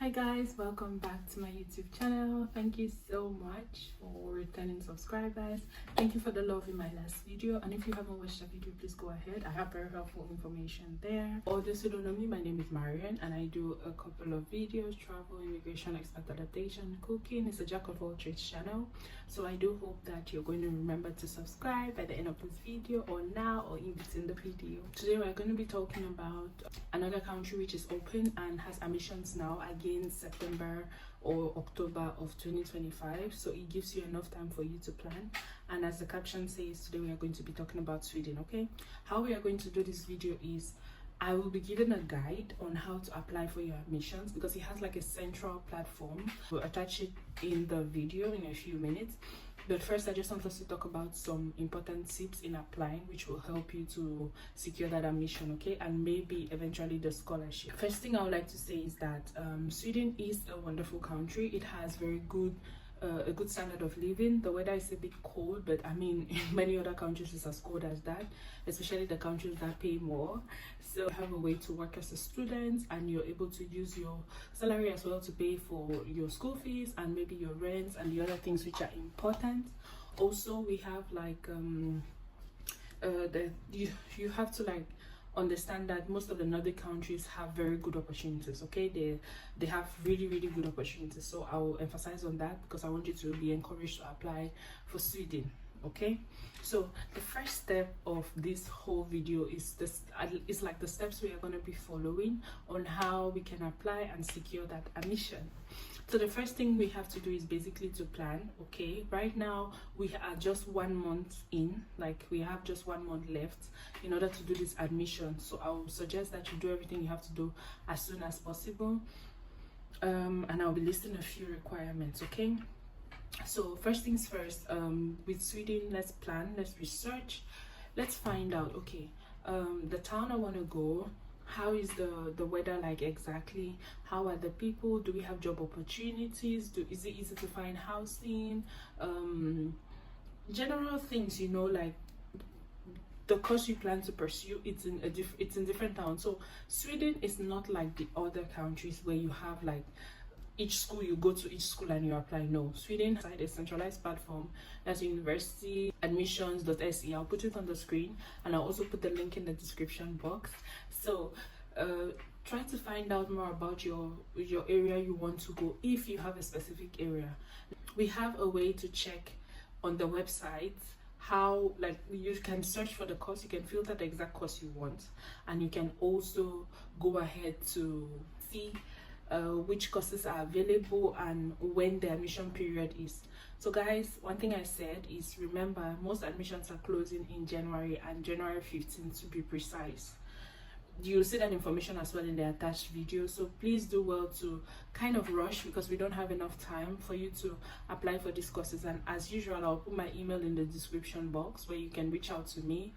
Hi guys, welcome back to my YouTube channel. Thank you so much for returning subscribers. Thank you for the love in my last video, and if you haven't watched the video, please go ahead. I have very helpful information there. For those who don't know me, my name is Marian and I do a couple of videos: travel, immigration, expat adaptation, cooking. It's a jack of all trades channel, so I do hope that you're going to remember to subscribe at the end of this video, or now, or in between the video. Today we're going to be talking about another country which is open and has admissions now again September or October of 2025, so it gives you enough time for you to plan. And as the caption says, today we are going to be talking about Sweden. Okay, how we are going to do this video is I will be giving a guide on how to apply for your admissions, because it has like a central platform. We'll attach it in the video in a few minutes. But first, I just want us to talk about some important tips in applying, which will help you to secure that admission, okay? And maybe eventually the scholarship. First thing I would like to say is that Sweden is a wonderful country. It has very good a good standard of living. The weather is a bit cold, but I mean, in many other countries it's as cold as that, especially the countries that pay more. So you have a way to work as a student, and you're able to use your salary as well to pay for your school fees and maybe your rent and the other things which are important. Also, we have like you have to like understand that most of the Nordic countries have very good opportunities. Okay, they have really good opportunities, so I will emphasize on that because I want you to be encouraged to apply for Sweden. Okay, so the first step of this whole video is like the steps we are going to be following on how we can apply and secure that admission. So the first thing we have to do is basically to plan. Okay, right now we are just 1 month in, like we have just 1 month left in order to do this admission. So I would suggest that you do everything you have to do as soon as possible, and I'll be listing a few requirements. Okay, so first things first, with Sweden, let's plan, let's research, let's find out, okay, the town I want to go, how is the weather like exactly, how are the people, do we have job opportunities, is it easy to find housing, general things, you know, like the course you plan to pursue. It's in different towns. So Sweden is not like the other countries where you have like each school, you go to each school and you apply. No, Sweden has a centralized platform, that's university admissions.se. I'll put it on the screen, and I'll also put the link in the description box. So try to find out more about your area you want to go, if you have a specific area. We have a way to check on the website how, like, you can search for the course, you can filter the exact course you want, and you can also go ahead to see which courses are available and when the admission period is. So guys, one thing I said is, remember, most admissions are closing in January, and January 15th to be precise. You'll see that information as well in the attached video, so please do well to kind of rush, because we don't have enough time for you to apply for these courses. And as usual, I'll put my email in the description box where you can reach out to me.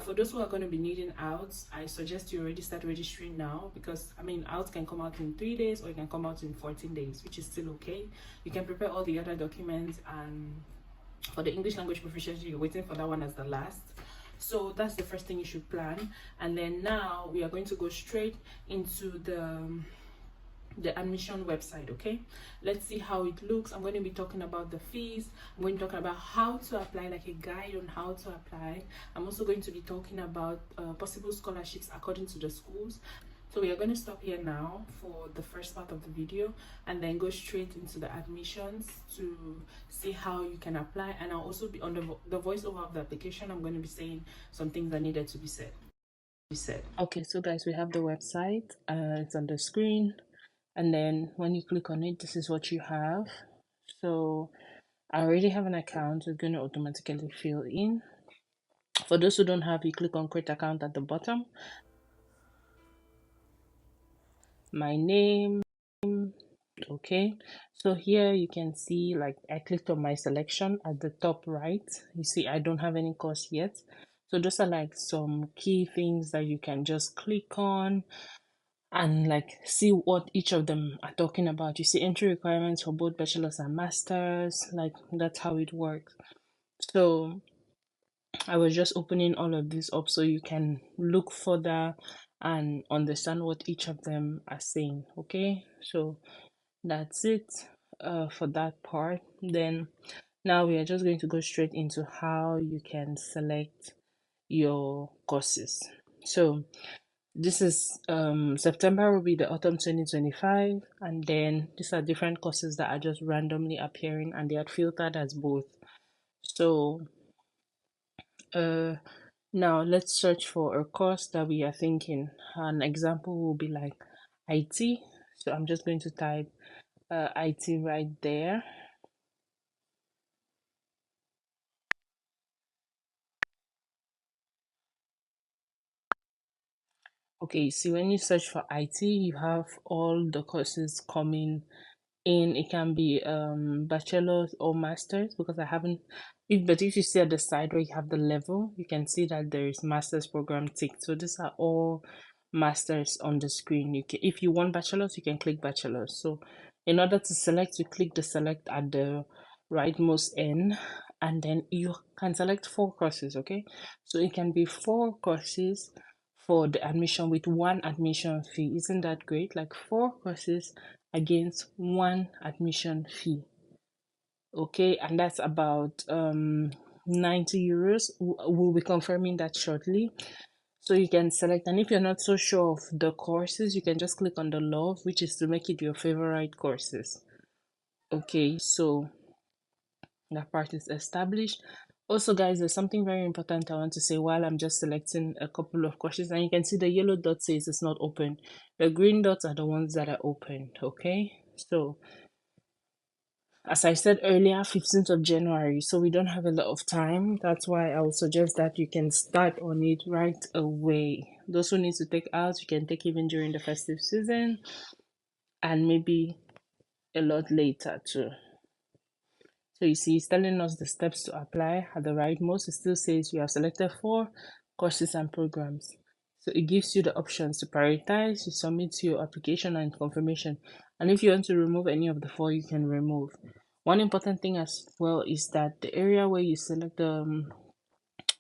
For those who are going to be needing outs, I suggest you already start registering now, because I mean, outs can come out in 3 days or it can come out in 14 days, which is still okay. You can prepare all the other documents, and for the English language proficiency, you're waiting for that one as the last. So that's the first thing you should plan. And then now we are going to go straight into the admission website. Okay, let's see how it looks. I'm going to be talking about the fees, I'm going to talk about how to apply, like a guide on how to apply. I'm also going to be talking about possible scholarships according to the schools. So we are going to stop here now for the first part of the video, and then go straight into the admissions to see how you can apply. And I'll also be on the voiceover of the application. I'm going to be saying some things that needed to be said. Okay, so guys, we have the website. It's on the screen, and then when you click on it, this is what you have. So I already have an account, it's going to automatically fill in. For those who don't have, you click on create account at the bottom. My name. Okay, so here you can see, like, I clicked on my selection at the top right. You see I don't have any course yet, so those are like some key things that you can just click on and like see what each of them are talking about. You see entry requirements for both bachelor's and master's, like that's how it works. So I was just opening all of this up so you can look further and understand what each of them are saying. Okay, so that's it for that part. Then now we are just going to go straight into how you can select your courses. So this is September will be the autumn 2025, and then these are different courses that are just randomly appearing and they are filtered as both. So uh now let's search for a course that we are thinking. An example will be like IT. So I'm just going to type IT right there. Okay, see, when you search for IT, you have all the courses coming in. It can be bachelor's or master's, because I haven't but if you see at the side where you have the level, you can see that there is master's program ticked. So these are all masters on the screen. If you want bachelor's, you can click bachelor's. So in order to select, you click the select at the rightmost end, and then you can select four courses. Okay, so it can be four courses for the admission with one admission fee. Isn't that great? Like four courses against one admission fee. Okay, and that's about 90 euros. We'll be confirming that shortly. So you can select, and if you're not so sure of the courses, you can just click on the love, which is to make it your favorite courses. Okay, so that part is established. Also, guys, there's something very important I want to say while I'm just selecting a couple of courses, and you can see the yellow dot says it's not open. The green dots are the ones that are opened. Okay, so as I said earlier, 15th of January, so we don't have a lot of time. That's why I would suggest that you can start on it right away. Those who need to take out, you can take even during the festive season and maybe a lot later too. So you see, it's telling us the steps to apply at the rightmost. It still says you have selected four courses and programs. So it gives you the options to prioritize, you submit your application and confirmation. And if you want to remove any of the four, you can remove. One important thing as well is that the area where you select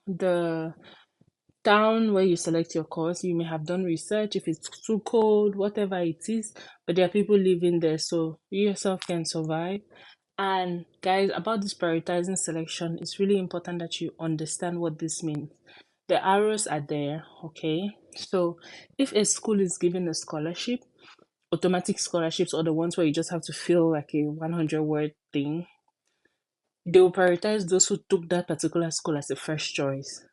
the town where you select your course, you may have done research if it's too cold, whatever it is, but there are people living there, so you yourself can survive. And guys, about this prioritizing selection, it's really important that you understand what this means. The arrows are there, okay? So if a school is giving a scholarship, automatic scholarships, or the ones where you just have to fill like a 100-word thing, they will prioritize those who took that particular school as a first choice.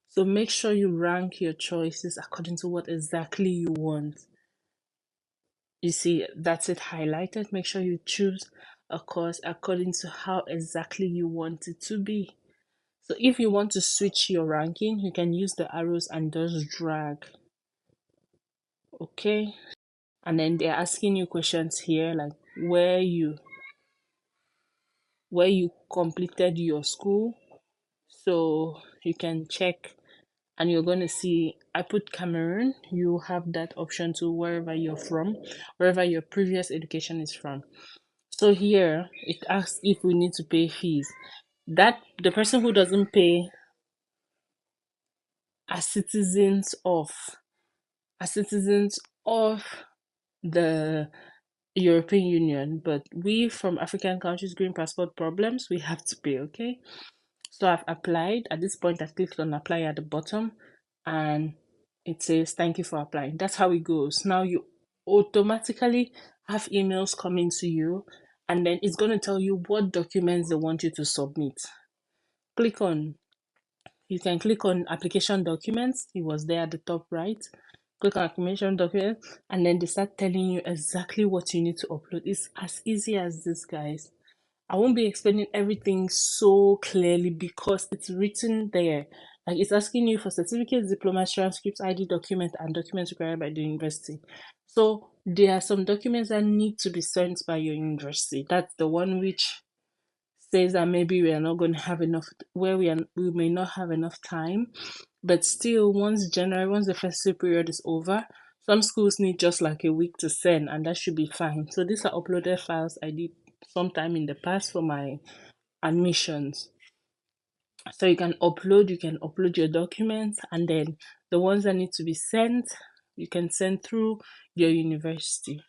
So make sure you rank your choices according to what exactly you want. You see, that's it highlighted. Make sure you choose a course according to how exactly you want it to be. So if you want to switch your ranking, you can use the arrows and just drag. Okay. And then they're asking you questions here like where you completed your school. So you can check and you're going to see I put Cameroon. You have that option to wherever you're from, wherever your previous education is from. So here it asks if we need to pay fees. That the person who doesn't pay are citizens of the European Union, but we from African countries, green passport problems, we have to pay, okay? So I've applied. At this point, I clicked on apply at the bottom and it says thank you for applying. That's how it goes. Now you automatically have emails coming to you, and then it's going to tell you what documents they want you to submit. Click on, you can click on application documents. It was there at the top right. Click on application documents, and then they start telling you exactly what you need to upload. It's as easy as this, guys. I won't be explaining everything so clearly because it's written there. Like it's asking you for certificates, diplomas, transcripts, ID document, and documents required by the university. So there are some documents that need to be sent by your university. That's the one which says that maybe we are not going to have enough, where we may not have enough time. But still, once the festive period is over, some schools need just like a week to send, and that should be fine. So these are uploaded files I did sometime in the past for my admissions. So you can upload your documents, and then the ones that need to be sent, You can send through your university.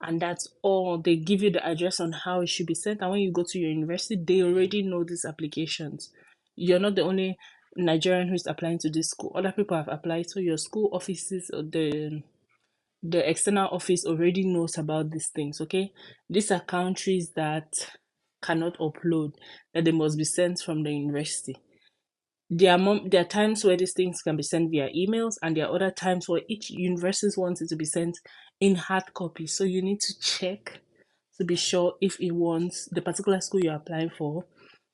And that's all. They give you the address on how it should be sent. And when you go to your university, they already know these applications. You're not the only Nigerian who's applying to this school. Other people have applied, so your school offices or the external office already knows about these things. Okay, these are countries that cannot upload, that they must be sent from the university. There are times where these things can be sent via emails, and there are other times where each university wants it to be sent in hard copy. So you need to check to be sure if it wants the particular school you're applying for,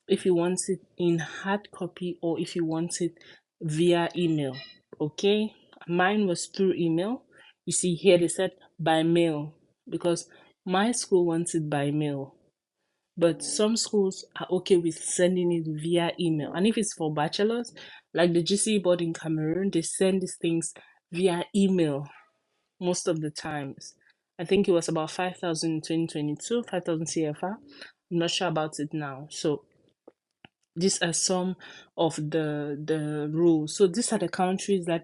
if you want it in hard copy or if you want it via email. Okay, mine was through email. You see here they said by mail because my school wants it by mail, but some schools are okay with sending it via email. And if it's for bachelors, like the GCE board in Cameroon, they send these things via email most of the times. I think it was about 5,000 in 2022, 5,000 CFR. I'm not sure about it now. So these are some of the rules. So these are the countries that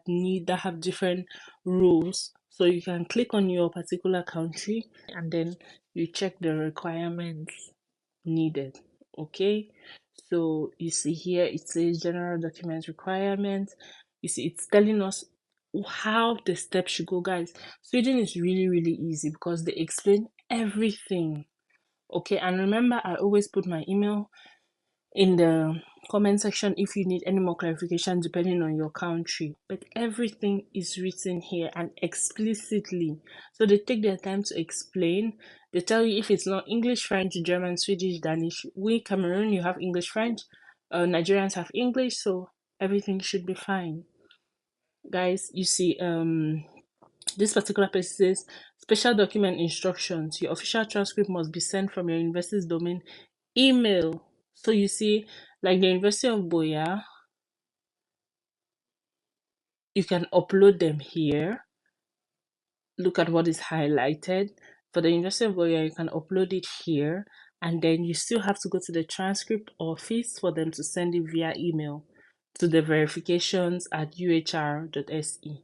have different rules. So you can click on your particular country and then you check the requirements needed. Okay, so you see here it says general document requirements. You see it's telling us how the steps should go, guys. Sweden is really easy because they explain everything. Okay, and remember I always put my email in the comment section if you need any more clarification depending on your country, but everything is written here and explicitly, so they take their time to explain. They tell you if it's not English, French, German, Swedish, Danish. We Cameroon, you have English, French. Nigerians have English, so everything should be fine, guys. You see this particular place says special document instructions. Your official transcript must be sent from your university's domain email. So you see, like the University of Boya, you can upload them here. Look at what is highlighted. For the University of Boya, you can upload it here, and then you still have to go to the transcript office for them to send it via email to the verifications at uhr.se,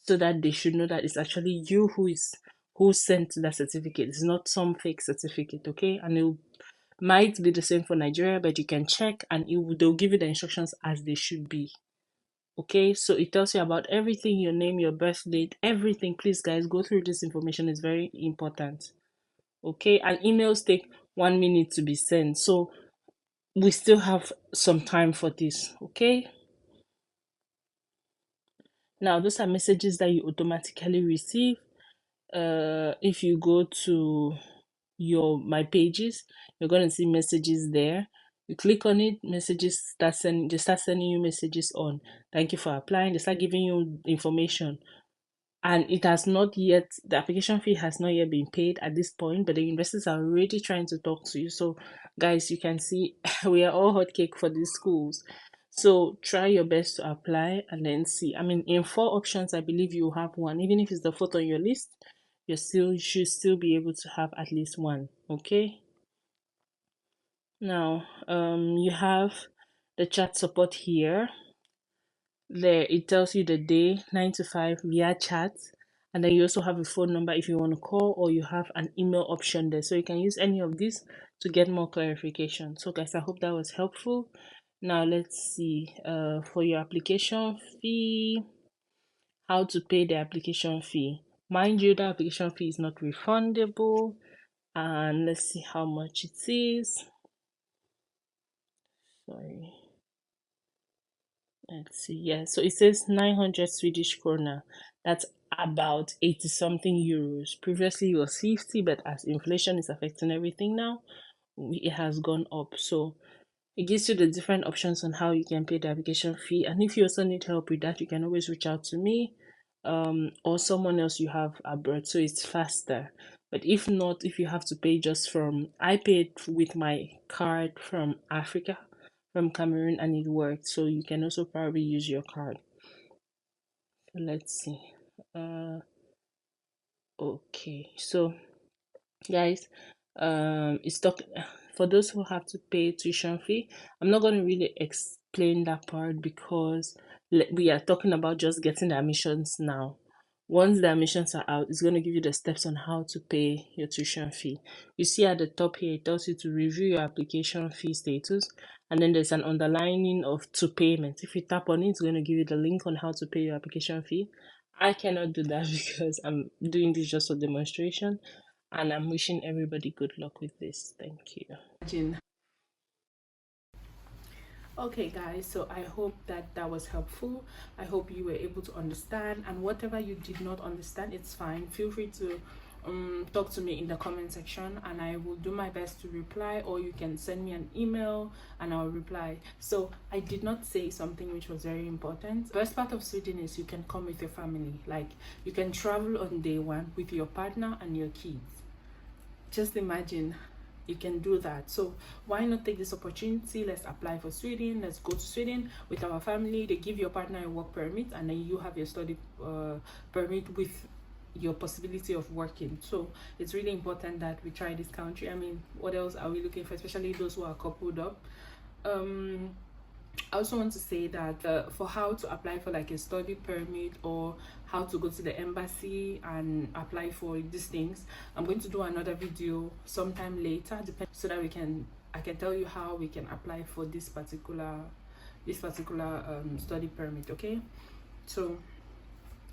so that they should know that it's actually you who sent that certificate. It's not some fake certificate, okay? And it might be the same for Nigeria, but you can check and they'll give you the instructions as they should be. Okay, so it tells you about everything, your name, your birth date, everything. Please, guys, go through this information. It's very important. Okay, and emails take 1 minute to be sent, so we still have some time for this. Okay, now those are messages that you automatically receive. If you go to your my pages, you're going to see messages there. You click on it, messages they start sending you messages on thank you for applying. They start giving you information, and it has not yet, the application fee has not yet been paid at this point, but the investors are already trying to talk to you. So guys, you can see we are all hot cake for these schools. So try your best to apply and then see. I mean, in 4 options I believe you have one. Even if it's the fourth on your list, you should still be able to have at least one. Okay, now you have the chat support here. There it tells you the day 9 to 5 via chat, and then you also have a phone number if you want to call, or you have an email option there, so you can use any of these to get more clarification. So guys, I hope that was helpful. Now let's see, for your application fee, how to pay the application fee. Mind you, the application fee is not refundable, and let's see how much it is. Sorry, let's see. Yeah, so it says 900 Swedish krona. That's about 80 something euros. Previously it was 50, but as inflation is affecting everything now, it has gone up. So it gives you the different options on how you can pay the application fee. And if you also need help with that, you can always reach out to me, or someone else you have abroad, so it's faster. But if not, if you have to pay just from, I paid with my card from Africa, from Cameroon, and it worked. So you can also probably use your card. So let's see. Okay, so guys, it's talk for those who have to pay tuition fee. I'm not going to really explain that part because we are talking about just getting the admissions now. Once the admissions are out, it's going to give you the steps on how to pay your tuition fee. You see at the top here, it tells you to review your application fee status, and then there's an underlining of to payment. If you tap on it, it's going to give you the link on how to pay your application fee. I cannot do that because I'm doing this just for demonstration, and I'm wishing everybody good luck with this. Thank you. Okay guys, so I hope that was helpful. I hope you were able to understand, and whatever you did not understand, it's fine. Feel free to talk to me in the comment section, and I will do my best to reply, or you can send me an email and I'll reply. So I did not say something which was very important. The best part of Sweden is you can come with your family. Like, you can travel on day one with your partner and your kids. Just imagine, you can do that. So why not take this opportunity? Let's apply for Sweden. Let's go to Sweden with our family. They give your partner a work permit, and then you have your study permit with your possibility of working. So it's really important that we try this country. I mean, what else are we looking for, especially those who are coupled up? I also want to say that for how to apply for like a study permit, or how to go to the embassy and apply for these things, I'm going to do another video sometime later, so that I can tell you how we can apply for this particular study permit. Okay, so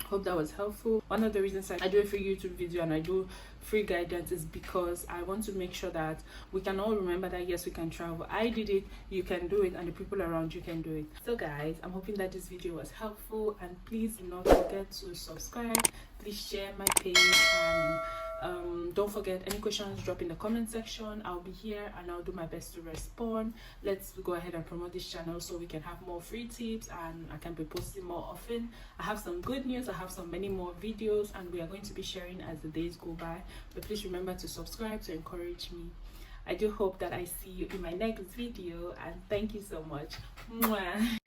hope that was helpful. One of the reasons I do a free YouTube video and I do free guidance is because I want to make sure that we can all remember that yes, we can travel. I did it, you can do it, and the people around you can do it. So guys, I'm hoping that this video was helpful, and please do not forget to subscribe. Please share my page, and don't forget, any questions, drop in the comment section. I'll be here and I'll do my best to respond. Let's go ahead and promote this channel so we can have more free tips, and I can be posting more often. I have some good news, I have many more videos, and we are going to be sharing as the days go by. But please remember to subscribe to encourage me. I do hope that I see you in my next video, and thank you so much. Mwah.